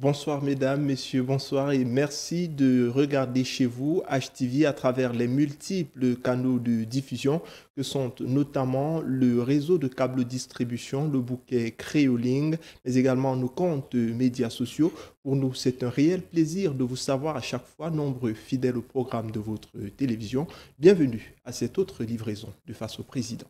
Bonsoir mesdames, messieurs, bonsoir et merci de regarder chez vous HTV à travers les multiples canaux de diffusion que sont notamment le réseau de câble distribution, le bouquet Créoling, mais également nos comptes médias sociaux. Pour nous, c'est un réel plaisir de vous savoir à chaque fois nombreux fidèles au programme de votre télévision. Bienvenue à cette autre livraison de Face au Président.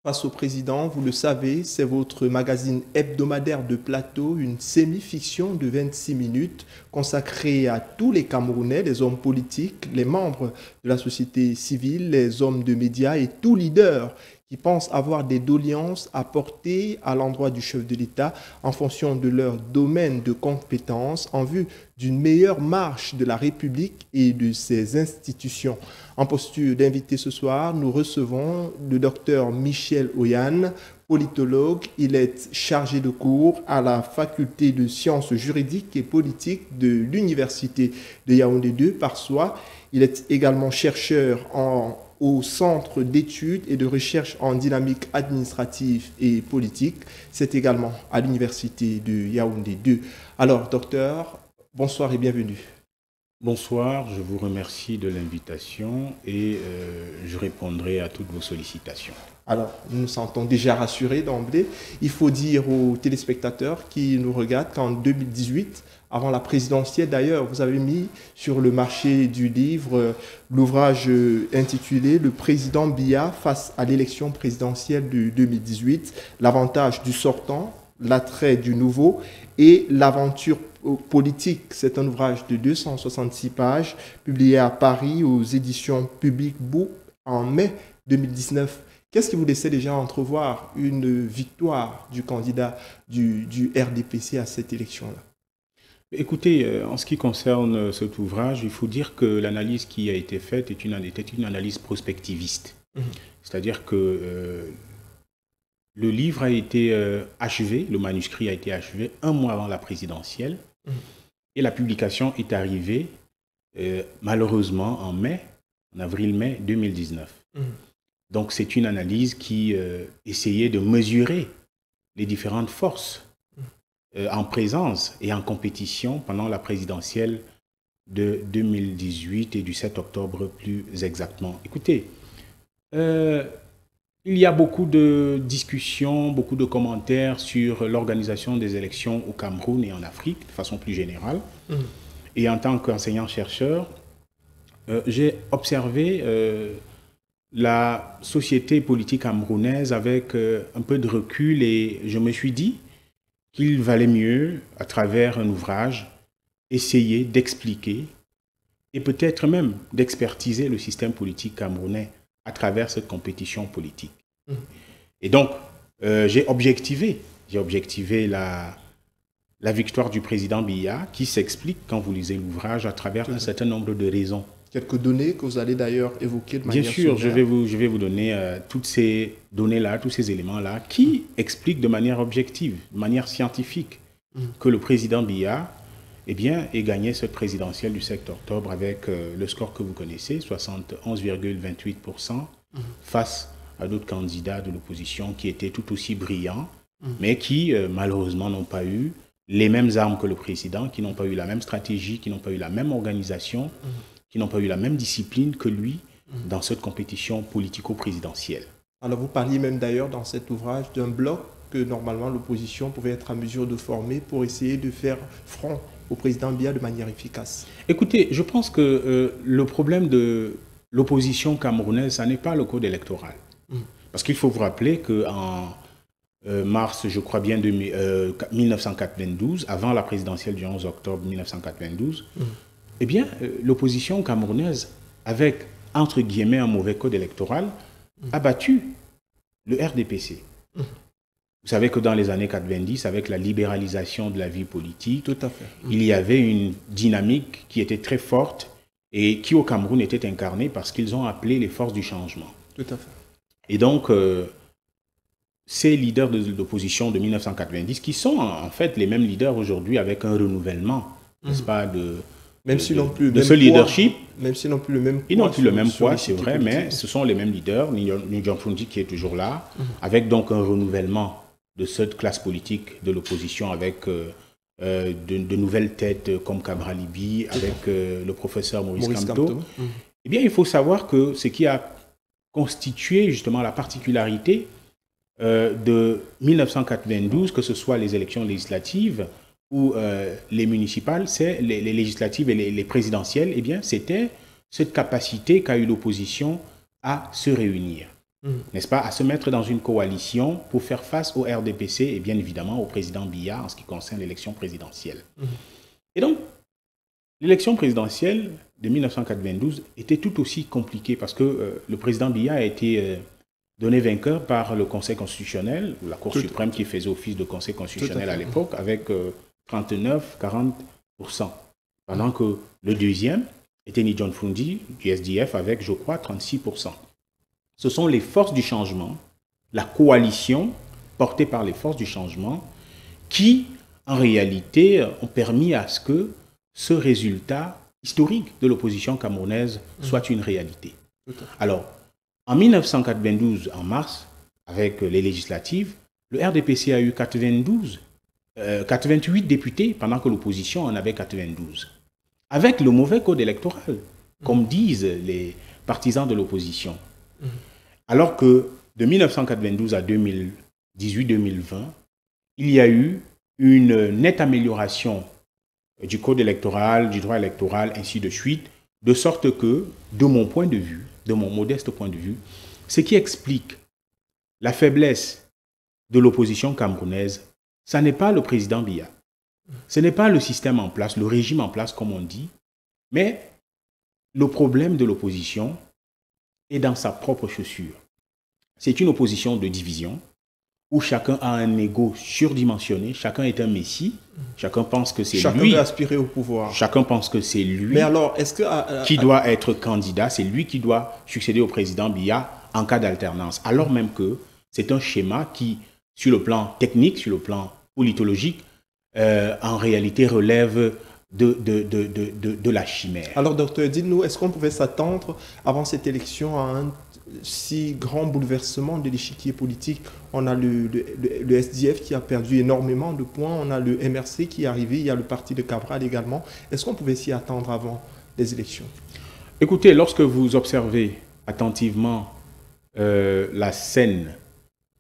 Face au président, vous le savez, c'est votre magazine hebdomadaire de plateau, une semi-fiction de 26 minutes consacrée à tous les Camerounais, les hommes politiques, les membres de la société civile, les hommes de médias et tout leader qui pensent avoir des doléances à porter à l'endroit du chef de l'État en fonction de leur domaine de compétences en vue d'une meilleure marche de la République et de ses institutions. En posture d'invité ce soir, nous recevons le docteur Michel Oyan, politologue. Il est chargé de cours à la faculté de sciences juridiques et politiques de l'université de Yaoundé 2 par soi. Il est également chercheur au Centre d'études et de recherche en dynamique administrative et politique. C'est également à l'université de Yaoundé 2. Alors, docteur, bonsoir et bienvenue. Bonsoir, je vous remercie de l'invitation et je répondrai à toutes vos sollicitations. Alors, nous nous sentons déjà rassurés d'emblée. Il faut dire aux téléspectateurs qui nous regardent qu'en 2018, avant la présidentielle d'ailleurs, vous avez mis sur le marché du livre l'ouvrage intitulé « Le président Biya face à l'élection présidentielle de 2018, l'avantage du sortant, l'attrait du nouveau et l'aventure politique ». C'est un ouvrage de 266 pages, publié à Paris aux éditions Public Book en mai 2019. Qu'est-ce qui vous laissait déjà entrevoir une victoire du candidat du RDPC à cette élection-là? Écoutez, en ce qui concerne cet ouvrage, il faut dire que l'analyse qui a été faite était une analyse prospectiviste. C'est-à-dire que le livre a été achevé, le manuscrit a été achevé un mois avant la présidentielle et la publication est arrivée malheureusement en avril-mai 2019. Donc c'est une analyse qui essayait de mesurer les différentes forces en présence et en compétition pendant la présidentielle de 2018 et du 7 octobre plus exactement. Écoutez, il y a beaucoup de discussions, beaucoup de commentaires sur l'organisation des élections au Cameroun et en Afrique de façon plus générale. Et en tant qu'enseignant-chercheur, j'ai observé la société politique camerounaise avec un peu de recul et je me suis dit qu'il valait mieux, à travers un ouvrage, essayer d'expliquer et peut-être même d'expertiser le système politique camerounais à travers cette compétition politique. Et donc, j'ai objectivé la victoire du président Biya qui s'explique, quand vous lisez l'ouvrage, à travers un certain nombre de raisons. Quelques données que vous allez d'ailleurs évoquer de manière Bien sûr, je sommaire. vais vous donner toutes ces données-là, tous ces éléments-là, qui expliquent de manière objective, de manière scientifique, que le président Biya ait gagné cette présidentielle du 7 octobre avec le score que vous connaissez, 71,28%, face à d'autres candidats de l'opposition qui étaient tout aussi brillants, mais qui malheureusement n'ont pas eu les mêmes armes que le président, qui n'ont pas eu la même stratégie, qui n'ont pas eu la même organisation, qui n'ont pas eu la même discipline que lui dans cette compétition politico-présidentielle. Alors vous parliez même d'ailleurs dans cet ouvrage d'un bloc que normalement l'opposition pouvait être à mesure de former pour essayer de faire front au président Biya de manière efficace. Écoutez, je pense que le problème de l'opposition camerounaise, ça n'est pas le code électoral. Parce qu'il faut vous rappeler qu'en mars, je crois bien, 1992, avant la présidentielle du 11 octobre 1992, eh bien, l'opposition camerounaise, avec, entre guillemets, un mauvais code électoral, a battu le RDPC. Vous savez que dans les années 90, avec la libéralisation de la vie politique, Tout à fait. il y avait une dynamique qui était très forte et qui, au Cameroun, était incarnée parce qu'ils ont appelé les forces du changement. Tout à fait. Et donc, ces leaders de l'opposition de 1990, qui sont en fait les mêmes leaders aujourd'hui avec un renouvellement, n'est-ce pas, Même s'ils n'ont plus le de même ce poids, leadership. même s'ils n'ont plus le même poids. Ils n'ont plus le même sur poids, l'échiquier c'est vrai, politique. mais ce sont les mêmes leaders. Ni John Fundi qui est toujours là, avec donc un renouvellement de cette classe politique de l'opposition, avec de nouvelles têtes comme Cabral Libi, avec le professeur Maurice Kamto. Eh bien, il faut savoir que ce qui a constitué justement la particularité de 1992, que ce soit les élections législatives ou les municipales, c'est les législatives et les présidentielles, eh bien, c'était cette capacité qu'a eu l'opposition à se réunir, n'est-ce pas, à se mettre dans une coalition pour faire face au RDPC et bien évidemment au président Biya en ce qui concerne l'élection présidentielle. Et donc, l'élection présidentielle de 1992 était tout aussi compliquée parce que le président Biya a été donné vainqueur par le Conseil constitutionnel, ou la Cour suprême qui faisait office de Conseil constitutionnel à l'époque, avec 39-40%. Pendant que le deuxième était Ni John Fundi, du SDF, avec, je crois, 36%. Ce sont les forces du changement, la coalition portée par les forces du changement, qui, en réalité, ont permis à ce que ce résultat historique de l'opposition camerounaise soit une réalité. Alors, en 1992, en mars, avec les législatives, le RDPC a eu 88 députés, pendant que l'opposition en avait 92. Avec le mauvais code électoral, comme disent les partisans de l'opposition. Alors que de 1992 à 2018-2020, il y a eu une nette amélioration du code électoral, du droit électoral, ainsi de suite, de sorte que, de mon point de vue, de mon modeste point de vue, ce qui explique la faiblesse de l'opposition camerounaise, ça n'est pas le président Biya, ce n'est pas le système en place, le régime en place, comme on dit, mais le problème de l'opposition est dans sa propre chaussure. C'est une opposition de division, où chacun a un ego surdimensionné, chacun est un messie, chacun pense que c'est lui. Chacun veut aspirer au pouvoir. Chacun pense que c'est lui. Mais alors, est-ce que qui doit être candidat, c'est lui qui doit succéder au président Biya en cas d'alternance. Alors même que c'est un schéma qui, sur le plan technique, sur le plan politologique, en réalité relève de la chimère. Alors, docteur, dites-nous, est-ce qu'on pouvait s'attendre, avant cette élection, à un si grand bouleversement de l'échiquier politique? On a le SDF qui a perdu énormément de points, on a le MRC qui est arrivé, il y a le parti de Cabral également. Est-ce qu'on pouvait s'y attendre avant les élections? Écoutez, lorsque vous observez attentivement la scène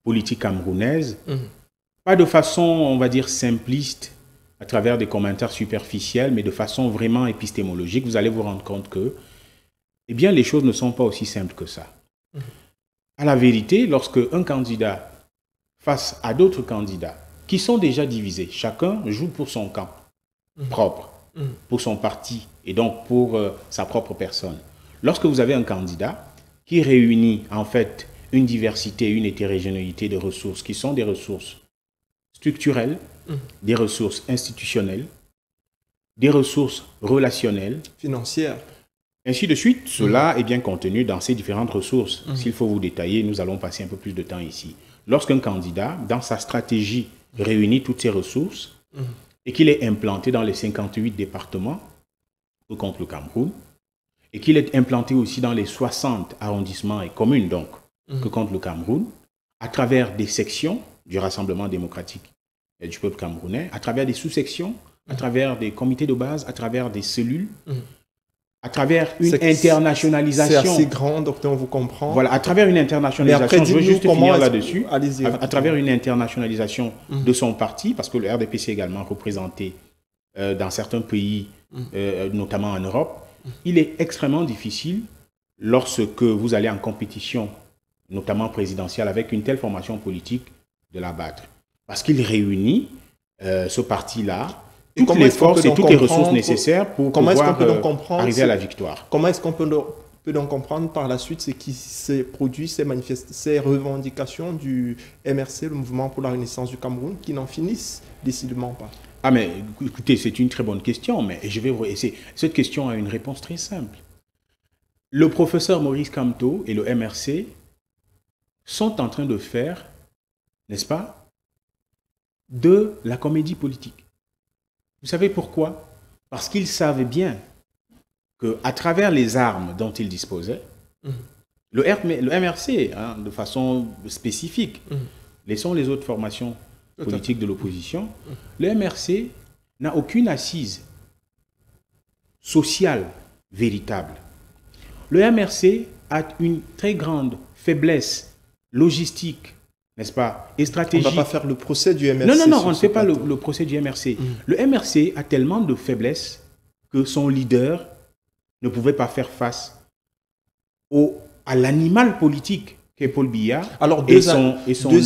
politique camerounaise, pas de façon, on va dire, simpliste, à travers des commentaires superficiels, mais de façon vraiment épistémologique, vous allez vous rendre compte que, eh bien, les choses ne sont pas aussi simples que ça. À la vérité, lorsque un candidat face à d'autres candidats qui sont déjà divisés, chacun joue pour son camp propre, pour son parti et donc pour sa propre personne. Lorsque vous avez un candidat qui réunit en fait une diversité, une hétérogénéité de ressources qui sont des ressources structurelles, des ressources institutionnelles, des ressources relationnelles, financières, ainsi de suite, cela est bien contenu dans ces différentes ressources. S'il faut vous détailler, nous allons passer un peu plus de temps ici. Lorsqu'un candidat, dans sa stratégie, réunit toutes ces ressources et qu'il est implanté dans les 58 départements que compte le Cameroun, et qu'il est implanté aussi dans les 60 arrondissements et communes donc que compte le Cameroun, à travers des sections du Rassemblement démocratique du peuple camerounais, à travers des sous-sections, à travers des comités de base, à travers des cellules, à travers une internationalisation. C'est assez grand, docteur, on vous comprend. Voilà, à travers une internationalisation, après, je veux juste finir là-dessus, à travers une internationalisation de son parti, parce que le RDPC est également représenté dans certains pays, notamment en Europe, il est extrêmement difficile, lorsque vous allez en compétition, notamment présidentielle, avec une telle formation politique, de la battre. Parce qu'il réunit ce parti-là, toutes les forces et toutes les ressources nécessaires pour pouvoir arriver à la victoire. Comment est-ce qu'on peut donc comprendre par la suite ce qui s'est produit, ces revendications du MRC, le Mouvement pour la Renaissance du Cameroun, qui n'en finissent décidément pas? Ah mais écoutez, c'est une très bonne question, mais je vais vous essayer. Cette question a une réponse très simple. Le professeur Maurice Kamto et le MRC sont en train de faire, n'est-ce pas, de la comédie politique. Vous savez pourquoi? Parce qu'ils savent bien qu'à travers les armes dont il disposait, le MRC, hein, de façon spécifique, laissons les autres formations politiques de l'opposition, le MRC n'a aucune assise sociale véritable. Le MRC a une très grande faiblesse logistique, n'est-ce pas, et stratégique. On ne va pas faire le procès du MRC. Non, on ne fait pas le procès du MRC. Le MRC a tellement de faiblesses que son leader ne pouvait pas faire face à l'animal politique qu'est Paul Biya. Alors, deux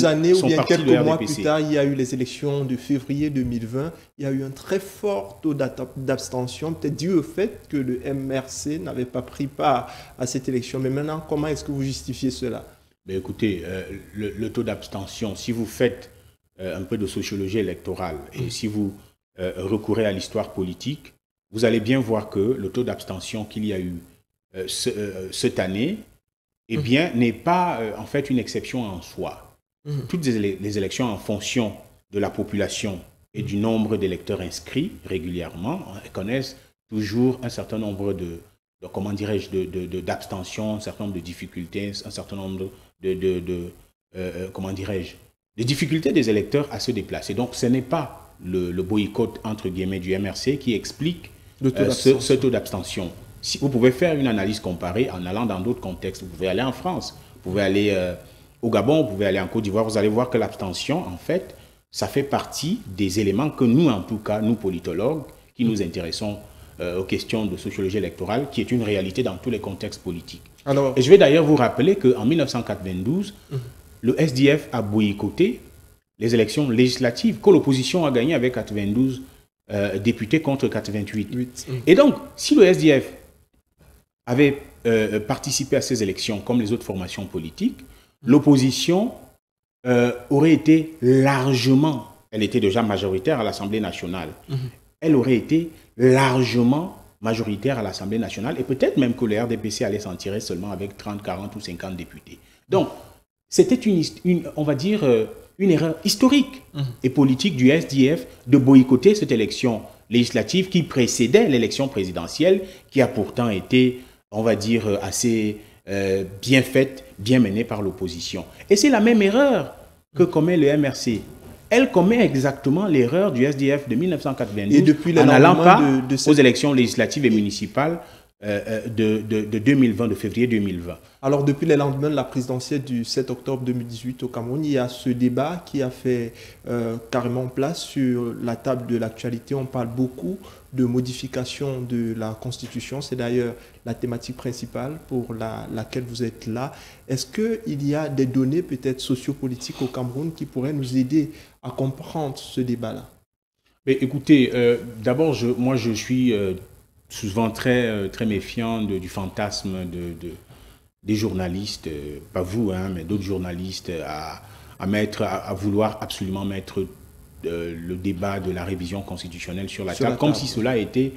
années ou bien quelques mois plus tard, il y a eu les élections de février 2020. Il y a eu un très fort taux d'abstention, peut-être dû au fait que le MRC n'avait pas pris part à cette élection. Mais maintenant, comment est-ce que vous justifiez cela? Ben écoutez, le taux d'abstention, si vous faites un peu de sociologie électorale et si vous recourez à l'histoire politique, vous allez bien voir que le taux d'abstention qu'il y a eu cette année, eh bien, n'est pas en fait une exception en soi. Toutes les élections en fonction de la population et du nombre d'électeurs inscrits régulièrement connaissent toujours un certain nombre comment dirais-je, d'abstention, un certain nombre de difficultés, un certain nombre comment dirais-je, de difficultés des électeurs à se déplacer. Donc, ce n'est pas le boycott, entre guillemets, du MRC qui explique ce taux d'abstention. Si vous pouvez faire une analyse comparée en allant dans d'autres contextes. Vous pouvez aller en France, vous pouvez aller au Gabon, vous pouvez aller en Côte d'Ivoire. Vous allez voir que l'abstention, en fait, ça fait partie des éléments que nous, en tout cas, nous politologues, qui nous intéressons aux questions de sociologie électorale, qui est une réalité dans tous les contextes politiques. Et je vais d'ailleurs vous rappeler qu'en 1992, le SDF a boycotté les élections législatives que l'opposition a gagnées avec 92 députés contre 88. Et donc, si le SDF avait participé à ces élections comme les autres formations politiques, l'opposition aurait été largement, elle était déjà majoritaire à l'Assemblée nationale, elle aurait été largement majoritaire à l'Assemblée nationale et peut-être même que le RDPC allait s'en tirer seulement avec 30, 40 ou 50 députés. Donc, c'était on va dire, une erreur historique et politique du SDF de boycotter cette élection législative qui précédait l'élection présidentielle, qui a pourtant été, on va dire, assez bien faite, bien menée par l'opposition. Et c'est la même erreur que commet le MRC. Elle commet exactement l'erreur du SDF de 1992 en n'allant pas aux élections législatives et municipales de 2020, de février 2020. Alors, depuis le lendemain de la présidentielle du 7 octobre 2018 au Cameroun, il y a ce débat qui a fait carrément place sur la table de l'actualité. On parle beaucoup de modification de la Constitution. C'est d'ailleurs la thématique principale pour laquelle vous êtes là. Est-ce qu'il y a des données peut-être sociopolitiques au Cameroun qui pourraient nous aider à comprendre ce débat-là? Mais écoutez, d'abord, moi je suis souvent très méfiant du fantasme des journalistes, pas vous, hein, mais d'autres journalistes, à vouloir absolument mettre le débat de la révision constitutionnelle sur la table, comme si cela était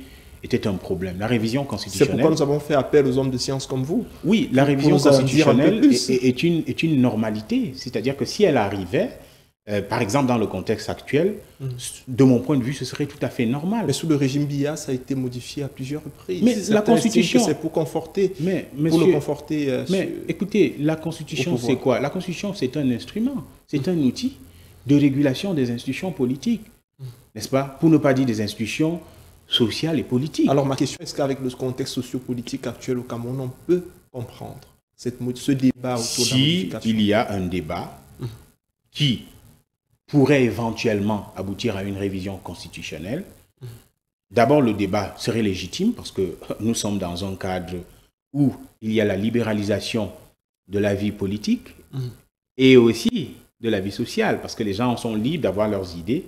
un problème. La révision constitutionnelle... C'est pourquoi nous avons fait appel aux hommes de science comme vous. Oui, la révision constitutionnelle est une normalité. C'est-à-dire que si elle arrivait, par exemple dans le contexte actuel, de mon point de vue, ce serait tout à fait normal. Mais sous le régime Biya, ça a été modifié à plusieurs reprises. Mais la Constitution... C'est pour conforter... Mais écoutez, la Constitution, c'est quoi? La Constitution, c'est un instrument, c'est un outil de régulation des institutions politiques, n'est-ce pas? Pour ne pas dire des institutions sociales et politiques. Alors ma question, est-ce qu'avec le contexte sociopolitique actuel au Cameroun, on peut comprendre ce débat autour de la modification? Si il y a un débat qui pourrait éventuellement aboutir à une révision constitutionnelle, d'abord le débat serait légitime parce que nous sommes dans un cadre où il y a la libéralisation de la vie politique et aussi de la vie sociale, parce que les gens sont libres d'avoir leurs idées.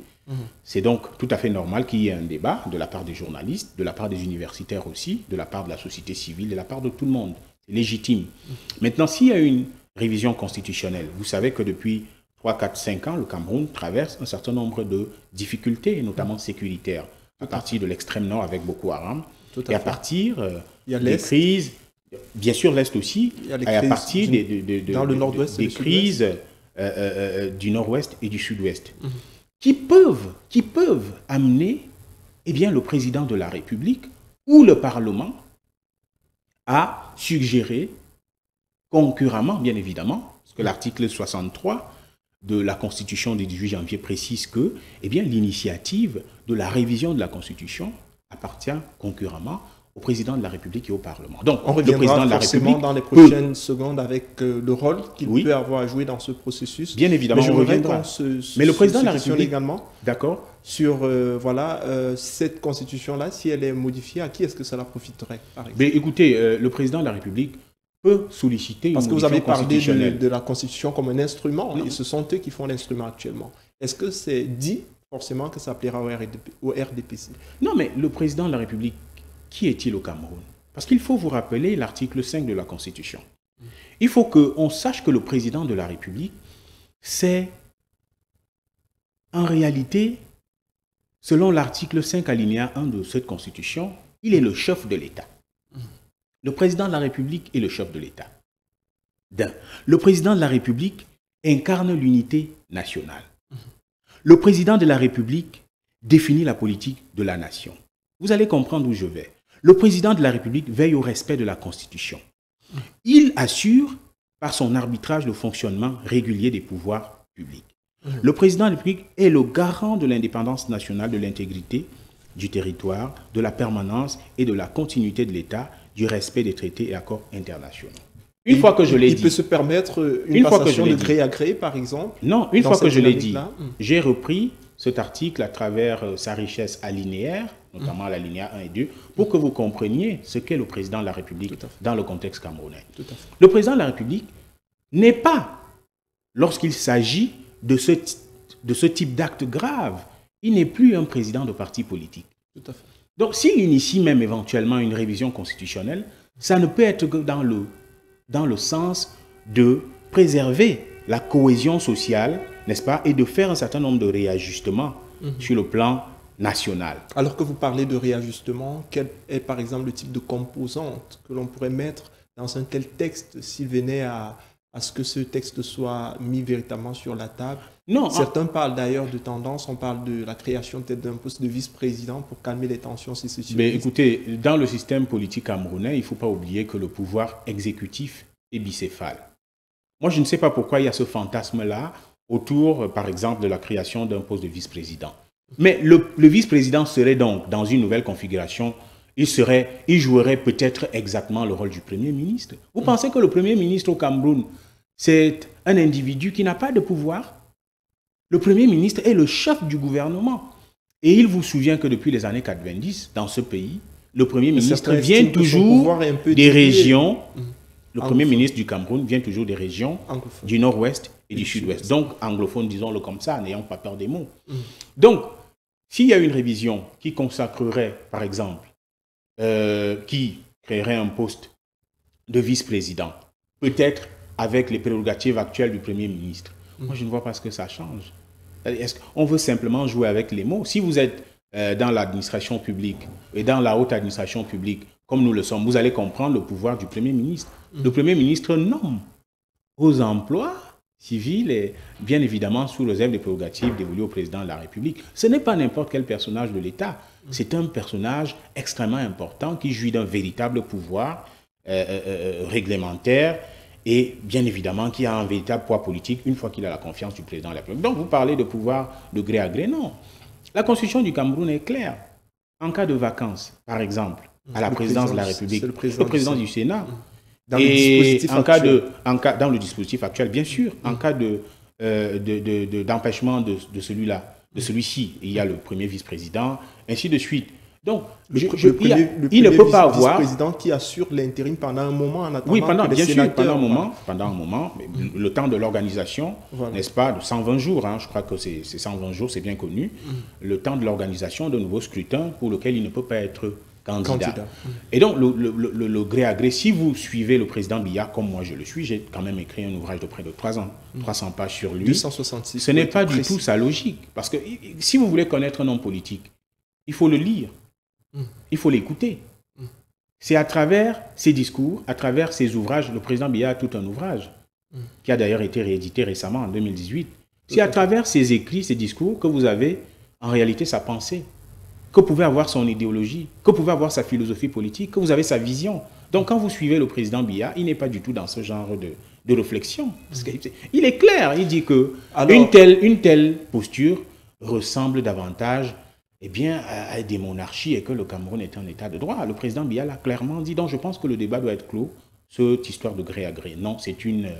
C'est donc tout à fait normal qu'il y ait un débat de la part des journalistes, de la part des universitaires aussi, de la part de la société civile, de la part de tout le monde. C'est légitime. Maintenant, s'il y a une révision constitutionnelle, vous savez que depuis 3, 4, 5 ans, le Cameroun traverse un certain nombre de difficultés, notamment sécuritaires, à partir de l'extrême nord avec Boko Haram, et à partir des crises, bien sûr l'Est aussi, et à partir des crises du nord-ouest et du sud-ouest, qui peuvent amener le président de la République ou le Parlement a suggéré, concurremment, bien évidemment, parce que l'article 63 de la Constitution du 18 janvier précise que eh bien, l'initiative de la révision de la Constitution appartient concurremment au président de la République et au Parlement. Donc, on le président de la République dans les prochaines secondes avec le rôle qu'il peut avoir à jouer dans ce processus. Bien évidemment, on reviendra. Mais le président de la République également, d'accord, sur cette constitution-là, si elle est modifiée, à qui est-ce que cela profiterait, par exemple? Mais écoutez, le président de la République peut solliciter une modification constitutionnelle. Parce que vous avez parlé de la Constitution comme un instrument, et ce sont eux qui font l'instrument actuellement. Est-ce que c'est dit forcément que ça plaira au RDPC? Non, mais le président de la République, qui est-il au Cameroun? Parce qu'il faut vous rappeler l'article 5 de la Constitution. Il faut qu'on sache que le président de la République, c'est en réalité, selon l'article 5 alinéa 1 de cette Constitution, il est le chef de l'État. Le président de la République est le chef de l'État. Le président de la République incarne l'unité nationale. Le président de la République définit la politique de la nation. Vous allez comprendre où je vais. Le président de la République veille au respect de la Constitution. Il assure, par son arbitrage, le fonctionnement régulier des pouvoirs publics. Le président de la République est le garant de l'indépendance nationale, de l'intégrité du territoire, de la permanence et de la continuité de l'État, du respect des traités et accords internationaux. Une fois que je l'ai dit... Il peut se permettre une passation de gré à gré, par exemple? Non, une fois que je l'ai dit, j'ai repris cet article à travers sa richesse alinéaire, notamment l'alinéa 1 et 2, pour que vous compreniez ce qu'est le président de la République dans le contexte camerounais. Le président de la République n'est pas, lorsqu'il s'agit de ce type d'acte grave, il n'est plus un président de parti politique. Tout à fait. Donc, s'il initie même éventuellement une révision constitutionnelle, ça ne peut être que dans le sens de préserver la cohésion sociale, n'est-ce pas, et de faire un certain nombre de réajustements sur le plan national. Alors que vous parlez de réajustement, quel est par exemple le type de composante que l'on pourrait mettre dans un tel texte s'il venait à ce que ce texte soit mis véritablement sur la table? Non, certains parlent d'ailleurs de tendance, on parle de la création peut-être d'un poste de vice-président pour calmer les tensions si ceci. Mais écoutez, dans le système politique camerounais, il ne faut pas oublier que le pouvoir exécutif est bicéphale. Moi, je ne sais pas pourquoi il y a ce fantasme-là autour, par exemple, de la création d'un poste de vice-président. Mais le vice-président serait donc, dans une nouvelle configuration, il jouerait peut-être exactement le rôle du Premier ministre. Vous pensez que le Premier ministre au Cameroun, c'est un individu qui n'a pas de pouvoir? Le Premier ministre est le chef du gouvernement. Et il vous souvient que depuis les années 90, dans ce pays, le Premier ministre vient toujours des régions... Le Premier ministre du Cameroun vient toujours des régions du nord-ouest et du sud-ouest. Donc, anglophone, disons-le comme ça, n'ayant pas peur des mots. Donc, s'il y a une révision qui consacrerait, par exemple, qui créerait un poste de vice-président, peut-être avec les prérogatives actuelles du Premier ministre, moi, je ne vois pas ce que ça change. Est-ce qu'on veut simplement jouer avec les mots? Si vous êtes dans l'administration publique et dans la haute administration publique, comme nous le sommes, vous allez comprendre le pouvoir du Premier ministre. Le Premier ministre nomme aux emplois civils et bien évidemment sous réserve des prérogatives dévolues au président de la République. Ce n'est pas n'importe quel personnage de l'État. C'est un personnage extrêmement important qui jouit d'un véritable pouvoir réglementaire et bien évidemment qui a un véritable poids politique une fois qu'il a la confiance du président de la République. Donc vous parlez de pouvoir de gré à gré, non. La constitution du Cameroun est claire. En cas de vacances, par exemple, à la présidence de la République, le président du Sénat, dans le dispositif actuel, bien sûr, en cas d'empêchement de celui-ci, il y a le premier vice-président, ainsi de suite. Donc, il ne peut pas avoir... Le vice-président qui assure l'intérim pendant un moment en attendant... Oui, pendant un moment, le temps de l'organisation, n'est-ce pas, de 120 jours, hein, je crois que c'est 120 jours, c'est bien connu, le temps de l'organisation d'un nouveau scrutin pour lequel il ne peut pas être candidat. Et donc, le gré à gré, si vous suivez le président Biya, comme moi je le suis, j'ai quand même écrit un ouvrage de près de 300 pages sur lui. 266. Ce n'est pas du tout sa logique. Parce que si vous voulez connaître un homme politique, il faut le lire. Il faut l'écouter. C'est à travers ses discours, à travers ses ouvrages, le président Biya a tout un ouvrage, qui a d'ailleurs été réédité récemment en 2018. C'est à travers ses écrits, ses discours, que vous avez en réalité sa pensée, que pouvait avoir son idéologie, que pouvait avoir sa philosophie politique, que vous avez sa vision Donc quand vous suivez le président Biya, il n'est pas du tout dans ce genre de réflexion. Parce il est clair, il dit que une telle posture ressemble davantage à des monarchies et que le Cameroun est un état de droit. Le président Biya l'a clairement dit. Donc je pense que le débat doit être clos, cette histoire de gré à gré. Non, c'est une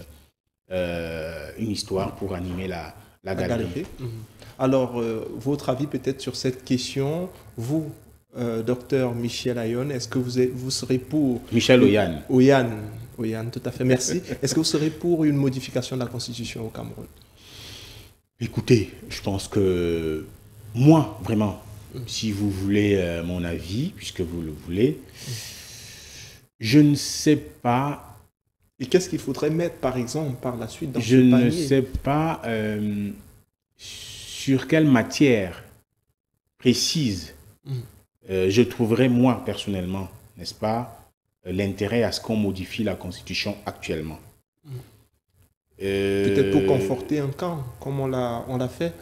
histoire pour animer la galerie. Alors, votre avis peut-être sur cette question, vous, docteur Michel Ayon, est-ce que vous serez pour... Michel Oyan. Oyan, tout à fait, merci. Est-ce que vous serez pour une modification de la Constitution au Cameroun? Écoutez, je pense que moi, vraiment, si vous voulez mon avis, puisque vous le voulez, je ne sais pas... Et qu'est-ce qu'il faudrait mettre, par exemple, par la suite dans ce panier? Je ne sais pas sur quelle matière précise je trouverais, moi, personnellement, n'est-ce pas, l'intérêt à ce qu'on modifie la Constitution actuellement. Peut-être pour conforter un camp, comme on l'a fait.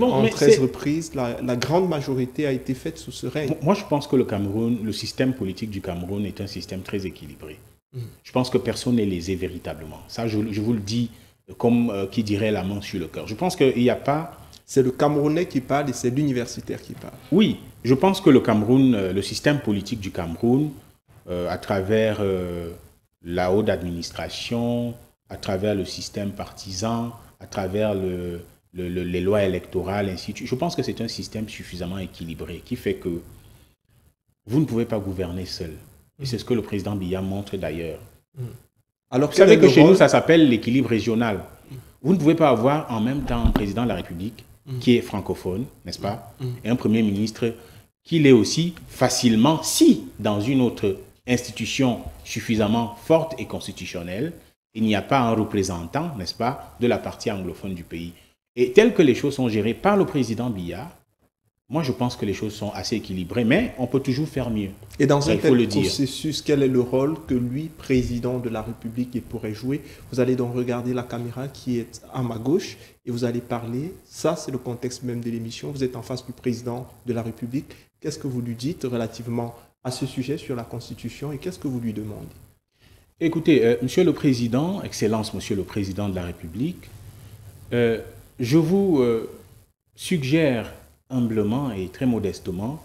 En 13 reprises, la grande majorité a été faite sous ce règne. Moi, je pense que le système politique du Cameroun est un système très équilibré. Je pense que personne n'est lésé véritablement. Ça, je vous le dis comme qui dirait la main sur le cœur. Je pense qu'il n'y a pas... C'est le Camerounais qui parle et c'est l'universitaire qui parle. Oui, je pense que le Cameroun, le système politique du Cameroun, à travers la haute administration, à travers le système partisan, à travers les lois électorales, ainsi de suite, je pense que c'est un système suffisamment équilibré qui fait que vous ne pouvez pas gouverner seul. Et c'est ce que le président Biya montre d'ailleurs. Alors, vous savez que chez nous, ça s'appelle l'équilibre régional. Vous ne pouvez pas avoir en même temps un président de la République qui est francophone, n'est-ce pas, et un Premier ministre qui l'est aussi facilement si, dans une autre institution suffisamment forte et constitutionnelle, il n'y a pas un représentant, n'est-ce pas, de la partie anglophone du pays. Et tel que les choses sont gérées par le président Biya, moi, je pense que les choses sont assez équilibrées, mais on peut toujours faire mieux. Et dans un tel processus, quel est le rôle que lui, président de la République, il pourrait jouer? Vous allez donc regarder la caméra qui est à ma gauche et vous allez parler. Ça, c'est le contexte même de l'émission. Vous êtes en face du président de la République. Qu'est-ce que vous lui dites relativement à ce sujet sur la Constitution et qu'est-ce que vous lui demandez? Écoutez, Monsieur le Président, Excellence Monsieur le Président de la République, je vous suggère humblement et très modestement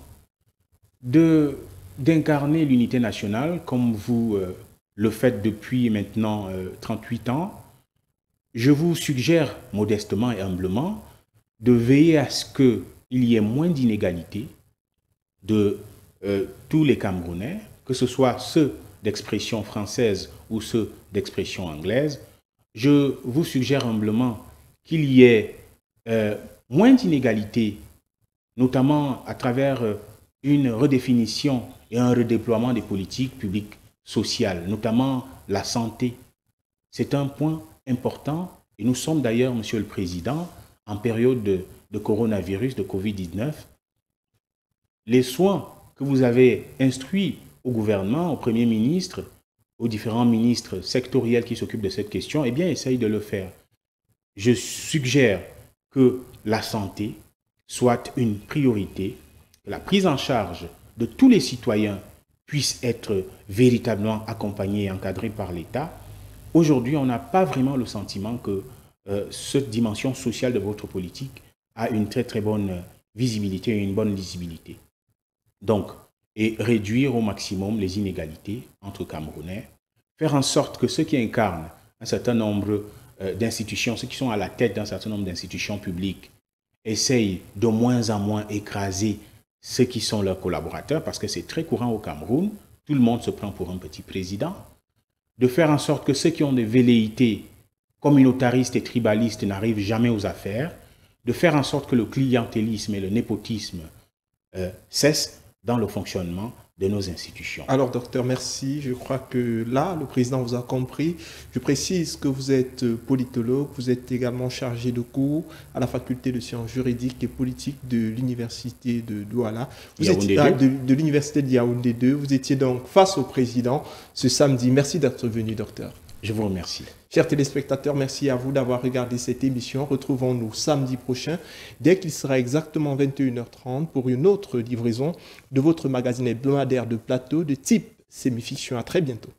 d'incarner l'unité nationale comme vous le faites depuis maintenant 38 ans. Je vous suggère modestement et humblement de veiller à ce qu'il y ait moins d'inégalités de tous les Camerounais, que ce soit ceux d'expression française ou ceux d'expression anglaise. Je vous suggère humblement qu'il y ait moins d'inégalités, notamment à travers une redéfinition et un redéploiement des politiques publiques sociales, notamment la santé. C'est un point important et nous sommes d'ailleurs, Monsieur le Président, en période de coronavirus, de Covid-19. Les soins que vous avez instruits au gouvernement, au Premier ministre, aux différents ministres sectoriels qui s'occupent de cette question, eh bien, essayent de le faire. Je suggère que la santé soit une priorité, que la prise en charge de tous les citoyens puisse être véritablement accompagnée et encadrée par l'État. Aujourd'hui, on n'a pas vraiment le sentiment que cette dimension sociale de votre politique a une très très bonne visibilité et une bonne lisibilité. Donc, et réduire au maximum les inégalités entre Camerounais, faire en sorte que ceux qui incarnent un certain nombre d'institutions, ceux qui sont à la tête d'un certain nombre d'institutions publiques, essayent de moins en moins écraser ceux qui sont leurs collaborateurs, parce que c'est très courant au Cameroun, tout le monde se prend pour un petit président, de faire en sorte que ceux qui ont des velléités communautaristes et tribalistes n'arrivent jamais aux affaires, de faire en sorte que le clientélisme et le népotisme cessent dans le fonctionnement de nos institutions. Alors, docteur, merci. Je crois que là, le président vous a compris. Je précise que vous êtes politologue, vous êtes également chargé de cours à la faculté de sciences juridiques et politiques de l'université de Douala. Vous étiez de l'université de Yaoundé 2. Vous étiez donc face au président ce samedi. Merci d'être venu, docteur. Je vous remercie. Chers téléspectateurs, merci à vous d'avoir regardé cette émission. Retrouvons-nous samedi prochain, dès qu'il sera exactement 21h30, pour une autre livraison de votre magazine hebdomadaire de plateau de type Sémifiction. À très bientôt.